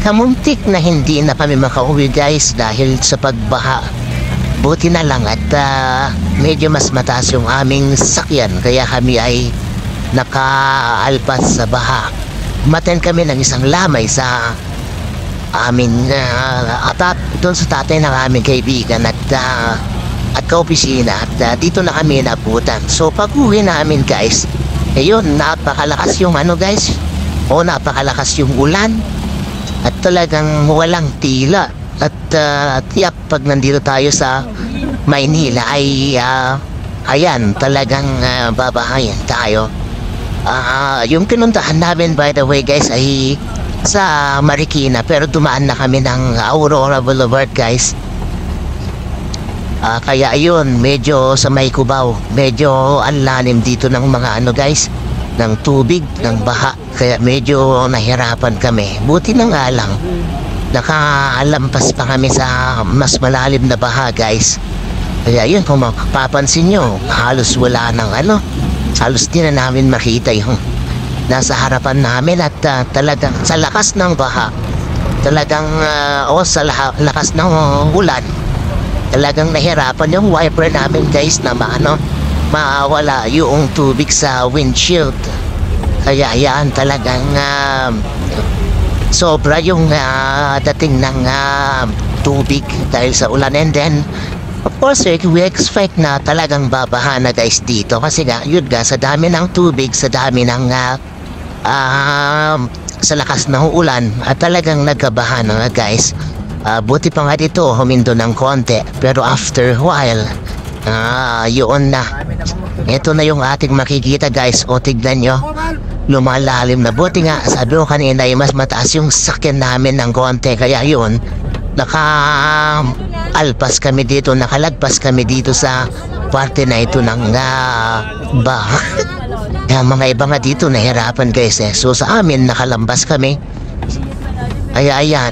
Kamuntik na hindi na kami makauwi guys dahil sa pagbaha. Buti na lang at medyo mas mataas yung aming sakyan kaya kami ay nakaalpas sa baha. Maten kami ng isang lamay sa amin doon sa tatay ng aming kaibigan at kaopisina at dito na kami nabutan. So pag-uwi namin guys, ayun, napakalakas yung guys, napakalakas yung ulan at talagang walang tila at tiyak pag nandito tayo sa Maynila ay ayan, talagang babahayan tayo. Yung pinuntahan namin by the way guys ay sa Marikina pero dumaan na kami ng Aurora Boulevard guys. Kaya ayun, medyo sa may Cubao, medyo anlalim dito ng mga guys, ng tubig, ng baha. Kaya medyo nahirapan kami. Buti na nga lang, nakaalampas pa kami sa mas malalim na baha guys. Kaya ayun, kung mapapansin nyo, halos wala ng halos di na namin makita yung nasa harapan namin at talagang sa lakas ng baha, talagang sa lakas ng ulan, talagang nahirapan yung wiper namin guys na mawala yung tubig sa windshield. Kaya yan talagang sobra yung dating ng tubig dahil sa ulan. And then of course we expect na talagang babaha na guys dito kasi yun sa dami ng tubig, sa dami ng sa lakas ng ulan at talagang nagkabaha na guys. Buti pa nga dito humindo ng konti pero after a while yun na, ito na yung ating makikita guys. O tignan nyo, lumalalim na. Buti nga sabi ko kanina ay mas mataas yung sakyan namin ng konti kaya yun, nakalagpas kami dito sa parte na ito ng baha. Mga iba nga dito nahirapan guys So sa amin nakalambas kami. Kaya ayan,